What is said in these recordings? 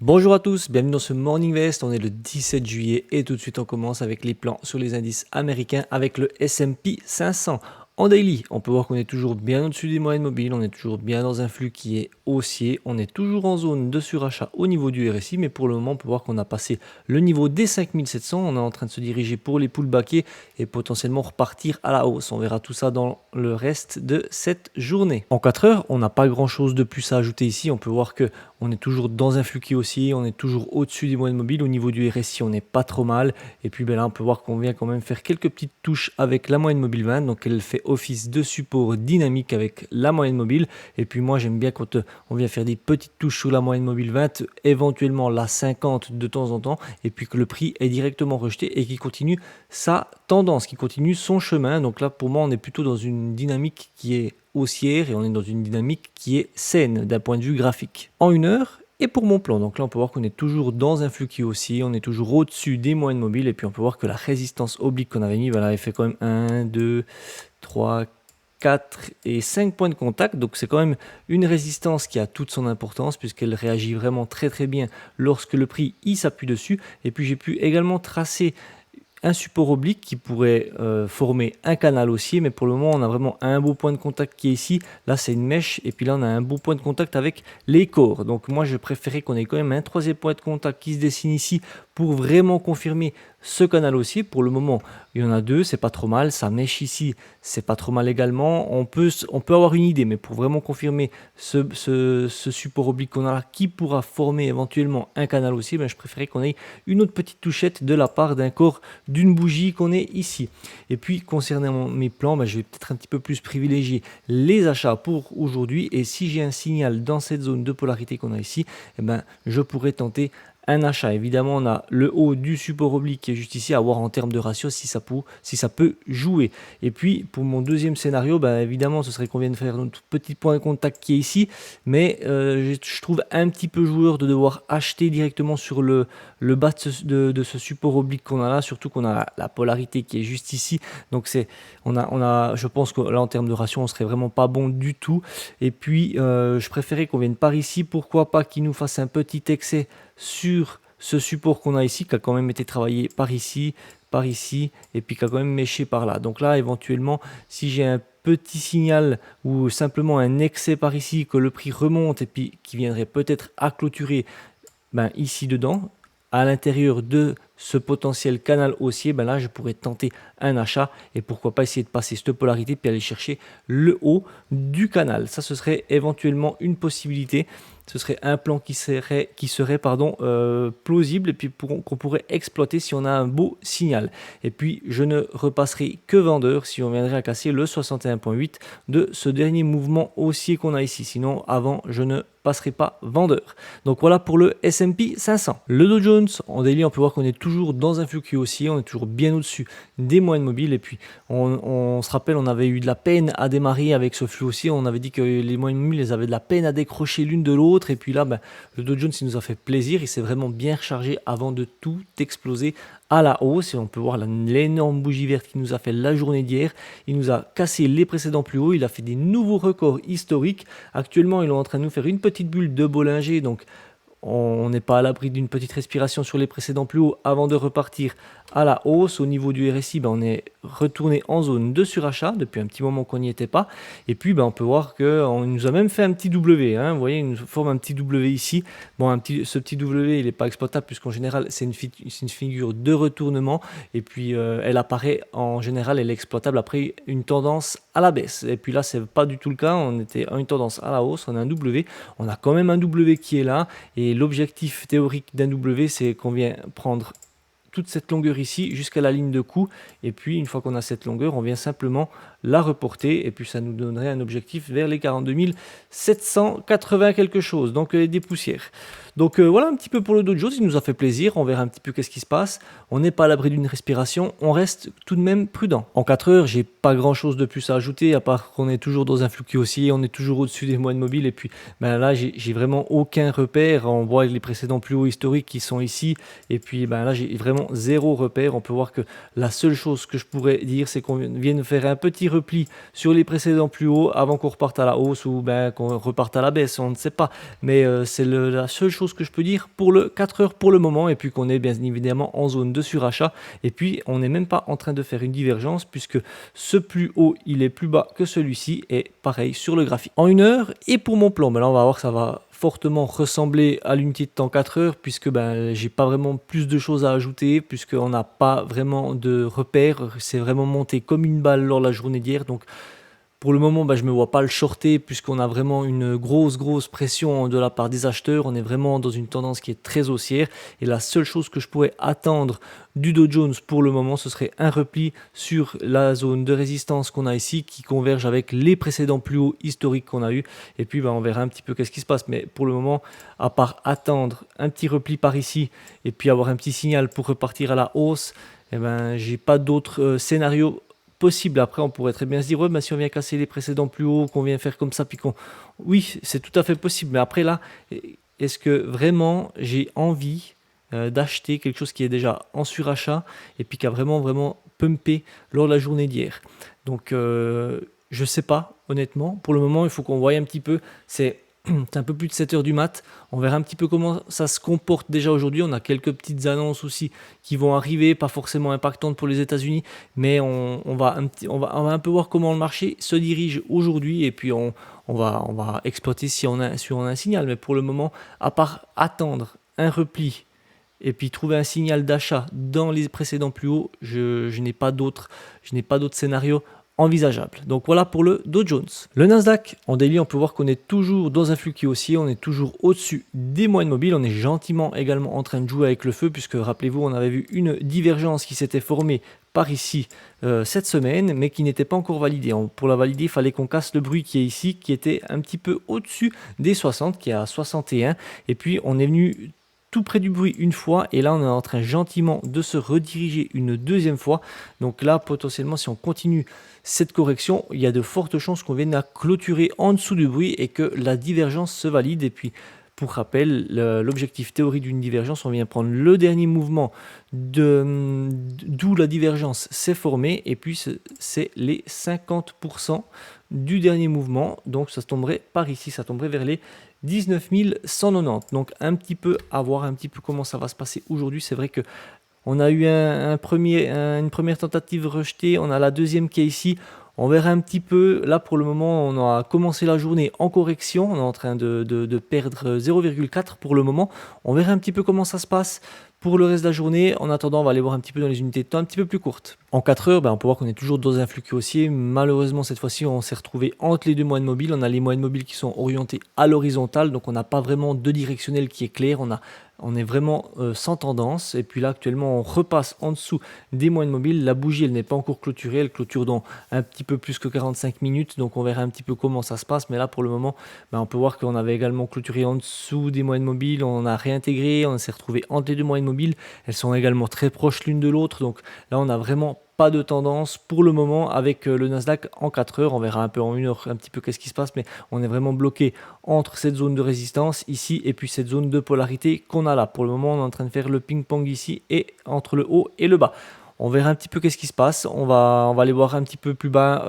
Bonjour à tous, bienvenue dans ce Morning Vest. On est le 17 juillet et tout de suite on commence avec les plans sur les indices américains avec le S&P 500. En daily, on peut voir qu'on est toujours bien au-dessus des moyennes mobiles, on est toujours bien dans un flux qui est haussier, on est toujours en zone de surachat au niveau du RSI, mais pour le moment on peut voir qu'on a passé le niveau des 5700, on est en train de se diriger pour les pullbacks et potentiellement repartir à la hausse. On verra tout ça dans le reste de cette journée. En 4 heures, on n'a pas grand chose de plus à ajouter ici, on peut voir que on est toujours dans un flux qui aussi, on est toujours au-dessus des moyennes mobiles. Au niveau du RSI, on n'est pas trop mal. Et puis là, on peut voir qu'on vient quand même faire quelques petites touches avec la moyenne mobile 20. Donc elle fait office de support dynamique avec la moyenne mobile. Et puis moi, j'aime bien quand on vient faire des petites touches sur la moyenne mobile 20, éventuellement la 50 de temps en temps. Et puis que le prix est directement rejeté et qui continue sa tendance, qui continue son chemin. Donc là, pour moi, on est plutôt dans une dynamique qui est haussière et on est dans une dynamique qui est saine d'un point de vue graphique. En une heure, et pour mon plan, donc là on peut voir qu'on est toujours dans un flux qui oscille, on est toujours au-dessus des moyennes mobiles et puis on peut voir que la résistance oblique qu'on avait mis, voilà, elle fait quand même 1, 2, 3, 4 et 5 points de contact, donc c'est quand même une résistance qui a toute son importance puisqu'elle réagit vraiment très bien lorsque le prix s'appuie dessus. Et puis j'ai pu également tracer un support oblique qui pourrait former un canal haussier, mais pour le moment on a vraiment un beau point de contact qui est ici. Là c'est une mèche et puis là on a un beau point de contact avec les corps. Donc moi je préférais qu'on ait quand même un troisième point de contact qui se dessine ici pour vraiment confirmer ce canal haussier. Pour le moment il y en a deux, c'est pas trop mal. Ça mèche ici, c'est pas trop mal également. On peut avoir une idée, mais pour vraiment confirmer ce support oblique qu'on a là qui pourra former éventuellement un canal haussier, ben, je préférais qu'on ait une autre petite touchette de la part d'un corps d'une bougie qu'on est ici. Et puis concernant mes plans, je vais peut-être un petit peu plus privilégier les achats pour aujourd'hui. Et si j'ai un signal dans cette zone de polarité qu'on a ici, je pourrais tenter un achat. Évidemment, on a le haut du support oblique qui est juste ici, à voir en termes de ratio si ça peut jouer. Et puis, pour mon deuxième scénario, évidemment, ce serait qu'on vienne faire notre petit point de contact qui est ici, mais je trouve un petit peu joueur de devoir acheter directement sur le bas de ce support oblique qu'on a là, surtout qu'on a la polarité qui est juste ici. Donc je pense que là, en termes de ratio, on serait vraiment pas bon du tout. Et puis, je préférais qu'on vienne par ici, pourquoi pas qu'il nous fasse un petit excès sur ce support qu'on a ici, qui a quand même été travaillé par ici, et puis qui a quand même méché par là. Donc là, éventuellement, si j'ai un petit signal ou simplement un excès par ici, que le prix remonte et puis qui viendrait peut-être à clôturer ici dedans, à l'intérieur de ce potentiel canal haussier, là je pourrais tenter un achat et pourquoi pas essayer de passer cette polarité puis aller chercher le haut du canal. Ça, ce serait éventuellement une possibilité. Ce serait un plan qui serait plausible et puis qu'on pourrait exploiter si on a un beau signal. Et puis je ne repasserai que vendeur si on viendrait à casser le 61.8 de ce dernier mouvement haussier qu'on a ici. Sinon, avant, je ne passerai pas vendeur. Donc voilà pour le S&P 500. Le Dow Jones, en daily, on peut voir qu'on est toujours dans un flux qui haussier, on est toujours bien au-dessus des moyennes mobiles. Et puis on se rappelle, on avait eu de la peine à démarrer avec ce flux haussier. On avait dit que les moyennes mobiles, elles avaient de la peine à décrocher l'une de l'autre. Et puis là, le Dow Jones, il nous a fait plaisir. Il s'est vraiment bien rechargé avant de tout exploser à la hausse. Et on peut voir l'énorme bougie verte qui nous a fait la journée d'hier. Il nous a cassé les précédents plus hauts. Il a fait des nouveaux records historiques. Actuellement, il est en train de nous faire une petite bulle de Bollinger. Donc on n'est pas à l'abri d'une petite respiration sur les précédents plus hauts avant de repartir à la hausse. Au niveau du RSI, on est retourné en zone de surachat depuis un petit moment qu'on n'y était pas. Et puis on peut voir qu'on nous a même fait un petit W. Vous voyez, il nous forme un petit W ici. Bon, ce petit W, il n'est pas exploitable puisqu'en général, c'est une figure de retournement. Et puis, elle apparaît en général, elle est exploitable après une tendance à la baisse. Et puis là, c'est pas du tout le cas. On était à une tendance à la hausse. On a un W. On a quand même un W qui est là. Et l'objectif théorique d'un W, c'est qu'on vient prendre toute cette longueur ici jusqu'à la ligne de coup, et puis une fois qu'on a cette longueur, on vient simplement la reporter, et puis ça nous donnerait un objectif vers les 42 780 quelque chose, donc des poussières. Donc voilà un petit peu pour le Dow Jones, il nous a fait plaisir, on verra un petit peu qu'est-ce qui se passe. On n'est pas à l'abri d'une respiration, on reste tout de même prudent. En 4 heures, j'ai pas grand chose de plus à ajouter, à part qu'on est toujours dans un flux qui oscille, on est toujours au-dessus des moyennes mobiles, et puis là j'ai vraiment aucun repère. On voit les précédents plus hauts historiques qui sont ici, et puis là j'ai vraiment zéro repère. On peut voir que la seule chose que je pourrais dire, c'est qu'on vienne faire un petit repli sur les précédents plus hauts avant qu'on reparte à la hausse ou qu'on reparte à la baisse, on ne sait pas, mais c'est la seule chose chose que je peux dire pour le 4 heures pour le moment, et puis qu'on est bien évidemment en zone de surachat, et puis on n'est même pas en train de faire une divergence puisque ce plus haut il est plus bas que celui-ci, et pareil sur le graphique. En 1 heure, et pour mon plan, ben là on va voir que ça va fortement ressembler à l'unité de temps 4 heures, puisque ben, j'ai pas vraiment plus de choses à ajouter, puisqu'on n'a pas vraiment de repères, c'est vraiment monté comme une balle lors de la journée d'hier. Donc pour le moment, je ne me vois pas le shorter, puisqu'on a vraiment une grosse pression de la part des acheteurs. On est vraiment dans une tendance qui est très haussière. Et la seule chose que je pourrais attendre du Dow Jones pour le moment, ce serait un repli sur la zone de résistance qu'on a ici, qui converge avec les précédents plus hauts historiques qu'on a eu. Et puis on verra un petit peu qu'est-ce qui se passe. Mais pour le moment, à part attendre un petit repli par ici, et puis avoir un petit signal pour repartir à la hausse, j'ai pas d'autres scénarios possible. Après, on pourrait très bien se dire, ouais, si on vient casser les précédents plus hauts, qu'on vient faire comme ça, puis qu'on... Oui, c'est tout à fait possible. Mais après, là, est-ce que vraiment j'ai envie d'acheter quelque chose qui est déjà en surachat et puis qui a vraiment pumpé lors de la journée d'hier? Donc, je sais pas, honnêtement. Pour le moment, il faut qu'on voie un petit peu. C'est un peu plus de 7 heures du mat. On verra un petit peu comment ça se comporte déjà aujourd'hui. On a quelques petites annonces aussi qui vont arriver, pas forcément impactantes pour les États-Unis, mais on va un peu voir comment le marché se dirige aujourd'hui, et puis on va exploiter si on a un signal. Mais pour le moment, à part attendre un repli et puis trouver un signal d'achat dans les précédents plus hauts, je n'ai pas d'autres scénarios envisageable. Donc voilà pour le Dow Jones. Le Nasdaq, en daily, on peut voir qu'on est toujours dans un flux qui est haussier, on est toujours au-dessus des moyennes mobiles, on est gentiment également en train de jouer avec le feu, puisque rappelez-vous, on avait vu une divergence qui s'était formée par ici cette semaine, mais qui n'était pas encore validée. Pour la valider, il fallait qu'on casse le bruit qui est ici, qui était un petit peu au-dessus des 60, qui est à 61, et puis on est venu tout près du bruit une fois, et là on est en train gentiment de se rediriger une deuxième fois. Donc là, potentiellement, si on continue cette correction, il y a de fortes chances qu'on vienne à clôturer en dessous du bruit et que la divergence se valide. Et puis, pour rappel, l'objectif théorique d'une divergence, on vient prendre le dernier mouvement d'où la divergence s'est formée, et puis c'est les 50% du dernier mouvement. Donc ça tomberait par ici, ça tomberait vers les 19 190. Donc un petit peu à voir un petit peu comment ça va se passer aujourd'hui. C'est vrai que on a eu une première tentative rejetée, on a la deuxième qui est ici. On verra un petit peu. Là, pour le moment, on a commencé la journée en correction. On est en train de perdre 0,4 pour le moment. On verra un petit peu comment ça se passe pour le reste de la journée. En attendant, on va aller voir un petit peu dans les unités de temps un petit peu plus courtes. En 4 heures, on peut voir qu'on est toujours dans un flux haussier. Malheureusement, cette fois-ci, on s'est retrouvé entre les deux moyennes mobiles. On a les moyennes mobiles qui sont orientées à l'horizontale, donc on n'a pas vraiment de directionnel qui est clair. On est vraiment sans tendance. Et puis là, actuellement, on repasse en dessous des moyennes mobiles. La bougie, elle n'est pas encore clôturée. Elle clôture dans un petit peu plus que 45 minutes. Donc, on verra un petit peu comment ça se passe. Mais là, pour le moment, on peut voir qu'on avait également clôturé en dessous des moyennes mobiles. On a réintégré. On s'est retrouvé entre les deux moyennes mobiles. Elles sont également très proches l'une de l'autre. Donc là, on a vraiment pas de tendance pour le moment avec le Nasdaq en 4 heures. On verra un peu en 1 heure un petit peu qu'est-ce qui se passe, mais on est vraiment bloqué entre cette zone de résistance ici et puis cette zone de polarité qu'on a là. Pour le moment, on est en train de faire le ping-pong ici et entre le haut et le bas. On verra un petit peu qu'est-ce qui se passe. On va aller voir un petit peu plus bas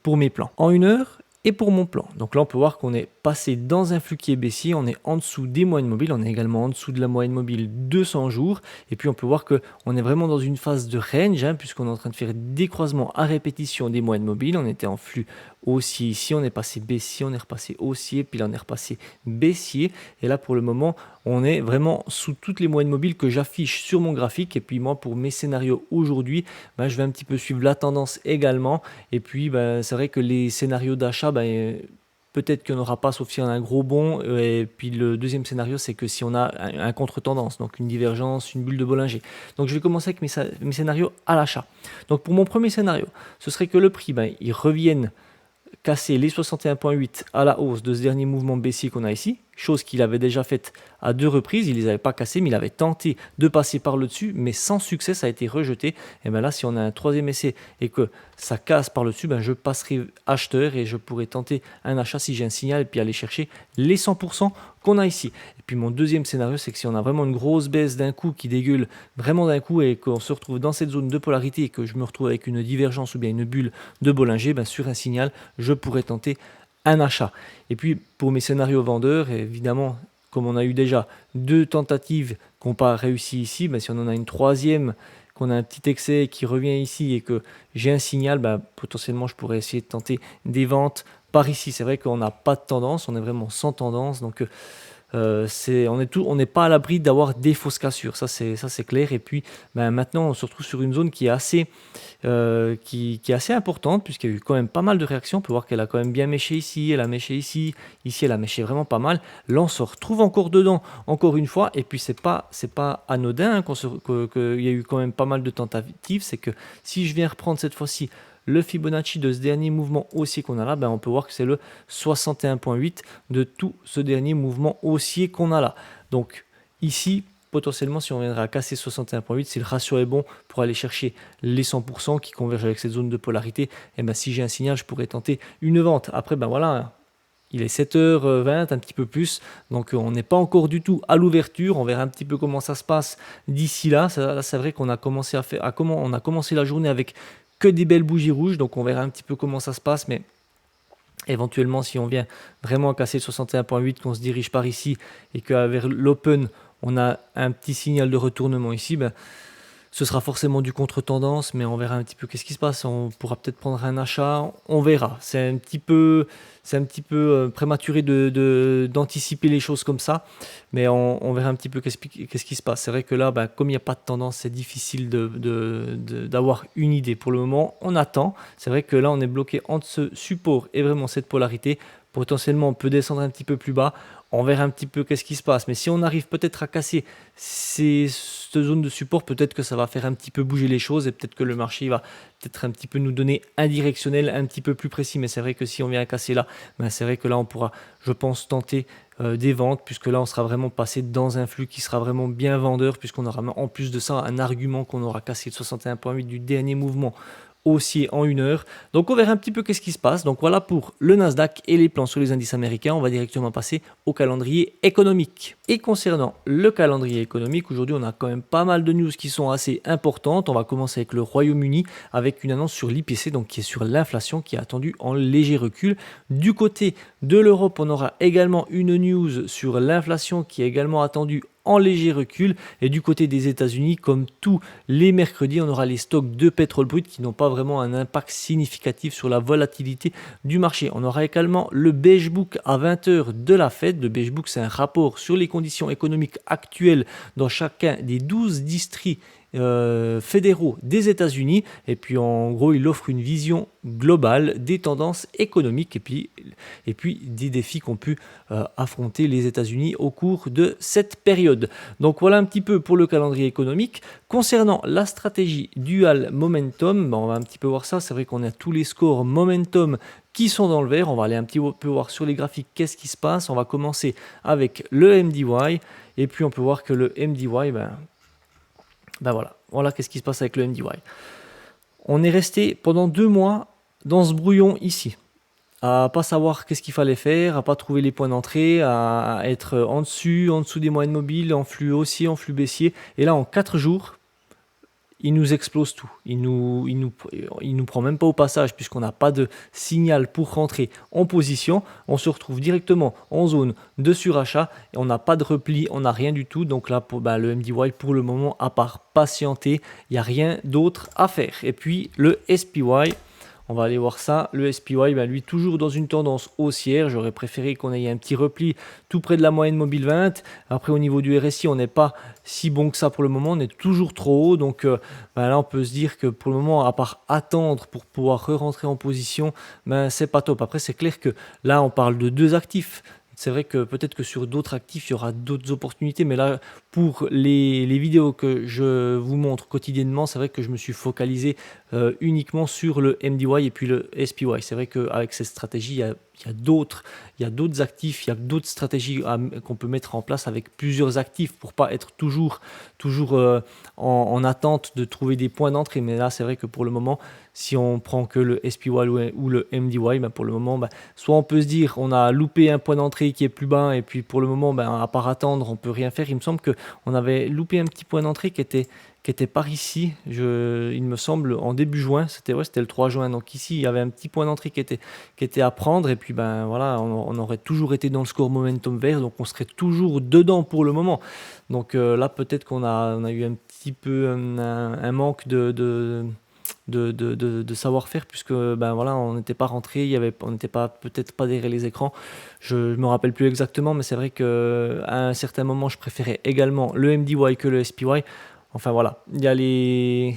pour mes plans. En 1 heure, et pour mon plan. Donc là, on peut voir qu'on est passé dans un flux qui est baissier, on est en dessous des moyennes mobiles, on est également en dessous de la moyenne mobile 200 jours, et puis on peut voir qu'on est vraiment dans une phase de range, puisqu'on est en train de faire des croisements à répétition des moyennes mobiles. On était en flux haussier ici, on est passé baissier, on est repassé haussier, puis là on est repassé baissier, et là pour le moment, on est vraiment sous toutes les moyennes mobiles que j'affiche sur mon graphique. Et puis moi, pour mes scénarios aujourd'hui, je vais un petit peu suivre la tendance également, et puis c'est vrai que les scénarios d'achat, peut-être qu'il n'y en aura pas, sauf si on a un gros bond. Et puis le deuxième scénario, c'est que si on a un contre-tendance, donc une divergence, une bulle de Bollinger. Donc je vais commencer avec mes scénarios à l'achat. Donc pour mon premier scénario, ce serait que le prix, il revienne casser les 61,8 à la hausse de ce dernier mouvement baissier qu'on a ici, chose qu'il avait déjà faite à 2 reprises. Il ne les avait pas cassés, mais il avait tenté de passer par le dessus, mais sans succès, ça a été rejeté. Et bien là, si on a un troisième essai et que ça casse par le dessus, je passerai acheteur et je pourrai tenter un achat si j'ai un signal et puis aller chercher les 100% qu'on a ici. Et puis mon deuxième scénario, c'est que si on a vraiment une grosse baisse d'un coup qui dégueule vraiment d'un coup et qu'on se retrouve dans cette zone de polarité et que je me retrouve avec une divergence ou bien une bulle de Bollinger, sur un signal, je pourrais tenter un achat. Et puis pour mes scénarios vendeurs, évidemment, comme on a eu déjà 2 tentatives qui n'ont pas réussi ici, si on en a une troisième, qu'on a un petit excès qui revient ici et que j'ai un signal, potentiellement je pourrais essayer de tenter des ventes par ici. C'est vrai qu'on n'a pas de tendance, on est vraiment sans tendance, donc on n'est pas à l'abri d'avoir des fausses cassures, ça c'est clair. Et puis maintenant on se retrouve sur une zone qui est assez importante, puisqu'il y a eu quand même pas mal de réactions. On peut voir qu'elle a quand même bien méché ici, elle a méché ici, elle a méché vraiment pas mal. Là on se retrouve encore dedans, encore une fois, et puis c'est pas anodin qu'il y a eu quand même pas mal de tentatives. C'est que si je viens reprendre cette fois-ci le Fibonacci de ce dernier mouvement haussier qu'on a là, on peut voir que c'est le 61,8 de tout ce dernier mouvement haussier qu'on a là. Donc ici, potentiellement, si on viendrait à casser 61,8, si le ratio est bon pour aller chercher les 100% qui convergent avec cette zone de polarité, et si j'ai un signal, je pourrais tenter une vente. Après, voilà, il est 7h20, un petit peu plus, donc on n'est pas encore du tout à l'ouverture. On verra un petit peu comment ça se passe d'ici là. Là, c'est vrai qu'on a commencé on a commencé la journée avec que des belles bougies rouges, donc on verra un petit peu comment ça se passe, mais éventuellement si on vient vraiment à casser le 61,8, qu'on se dirige par ici et qu'à vers l'open on a un petit signal de retournement ici, ce sera forcément du contre-tendance, mais on verra un petit peu qu'est-ce qui se passe. On pourra peut-être prendre un achat, on verra. C'est un petit peu prématuré d'anticiper les choses comme ça, mais on verra un petit peu qu'est-ce qui se passe. C'est vrai que là, comme il n'y a pas de tendance, c'est difficile d'avoir une idée. Pour le moment, on attend. C'est vrai que là, on est bloqué entre ce support et vraiment cette polarité. Potentiellement, on peut descendre un petit peu plus bas. On verra un petit peu qu'est-ce qui se passe. Mais si on arrive peut-être à casser cette zone de support, peut-être que ça va faire un petit peu bouger les choses et peut-être que le marché va peut-être un petit peu nous donner un directionnel un petit peu plus précis. Mais c'est vrai que si on vient à casser là, c'est vrai que là, on pourra, je pense, tenter des ventes, puisque là, on sera vraiment passé dans un flux qui sera vraiment bien vendeur, puisqu'on aura en plus de ça un argument qu'on aura cassé le 61,8 du dernier mouvement haussier en 1 heure. Donc on verra un petit peu qu'est-ce qui se passe. Donc voilà pour le Nasdaq et les plans sur les indices américains. On va directement passer au calendrier économique. Et concernant le calendrier économique, aujourd'hui on a quand même pas mal de news qui sont assez importantes. On va commencer avec le Royaume-Uni, avec une annonce sur l'IPC, donc qui est sur l'inflation, qui est attendue en léger recul. Du côté de l'Europe, on aura également une news sur l'inflation qui est également attendue en léger recul. Et du côté des États-Unis, comme tous les mercredis, on aura les stocks de pétrole brut qui n'ont pas vraiment un impact significatif sur la volatilité du marché. On aura également le Beige Book à 20h de la Fed. Le Beige Book, c'est un rapport sur les conditions économiques actuelles dans chacun des 12 districts fédéraux des États-Unis, et puis en gros il offre une vision globale des tendances économiques et puis des défis qu'ont pu affronter les États-Unis au cours de cette période. Donc voilà un petit peu pour le calendrier économique. Concernant la stratégie dual momentum, on va un petit peu voir ça. C'est vrai qu'on a tous les scores momentum qui sont dans le vert. On va aller un petit peu voir sur les graphiques qu'est-ce qui se passe. On va commencer avec le MDY, et puis on peut voir que le MDY, voilà qu'est-ce qui se passe avec le MDY. On est resté pendant 2 mois dans ce brouillon ici, à pas savoir qu'est-ce qu'il fallait faire, à pas trouver les points d'entrée, à être en dessous des moyennes mobiles, en flux haussier, en flux baissier. Et là, en 4 jours, il nous explose tout. Il nous prend même pas au passage, puisqu'on n'a pas de signal pour rentrer en position. On se retrouve directement en zone de surachat et on n'a pas de repli, on n'a rien du tout. Donc là, le MDY, pour le moment, à part patienter, il n'y a rien d'autre à faire. Et puis le SPY, on va aller voir ça. Le SPY, lui, toujours dans une tendance haussière. J'aurais préféré qu'on ait un petit repli tout près de la moyenne mobile 20. Après, au niveau du RSI, on n'est pas si bon que ça pour le moment. On est toujours trop haut. Donc là, on peut se dire que pour le moment, à part attendre pour pouvoir re-rentrer en position, c'est pas top. Après, c'est clair que là, on parle de 2 actifs. C'est vrai que peut-être que sur d'autres actifs, il y aura d'autres opportunités. Mais là, pour les vidéos que je vous montre quotidiennement, c'est vrai que je me suis focalisé uniquement sur le MDY et puis le SPY. C'est vrai qu'avec cette stratégie, il y a d'autres actifs, il y a d'autres stratégies qu'on peut mettre en place avec plusieurs actifs pour pas être toujours en attente de trouver des points d'entrée. Mais là, c'est vrai que pour le moment, si on prend que le SPY ou le MDY, pour le moment, soit on peut se dire on a loupé un point d'entrée qui est plus bas et puis pour le moment, à part attendre, on peut rien faire. Il me semble qu'on avait loupé un petit point d'entrée qui était qui était par ici, il me semble, en début juin, c'était le 3 juin. Donc ici, il y avait un petit point d'entrée qui était à prendre. Et puis, ben voilà, on aurait toujours été dans le score momentum vert, donc on serait toujours dedans pour le moment. Donc là, peut-être qu'on on a eu un petit peu un manque de savoir-faire, puisque ben voilà, on n'était pas rentré, on n'était pas peut-être pas derrière les écrans. Je me rappelle plus exactement, mais c'est vrai que à un certain moment, je préférais également le MDY que le SPY. Enfin voilà, il y a les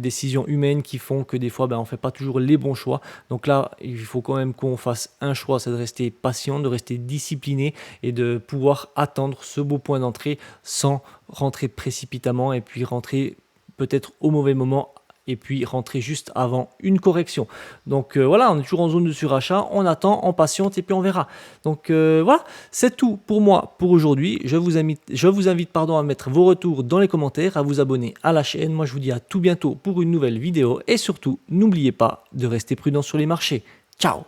décisions humaines qui font que des fois, ben, on fait pas toujours les bons choix. Donc là, il faut quand même qu'on fasse un choix, c'est de rester patient, de rester discipliné et de pouvoir attendre ce beau point d'entrée sans rentrer précipitamment et puis rentrer peut-être au mauvais moment et puis rentrer juste avant une correction. Donc voilà, on est toujours en zone de surachat, on attend, on patiente et puis on verra. Donc voilà, c'est tout pour moi pour aujourd'hui. Je vous invite à mettre vos retours dans les commentaires, à vous abonner à la chaîne. Moi je vous dis à tout bientôt pour une nouvelle vidéo et surtout n'oubliez pas de rester prudent sur les marchés. Ciao!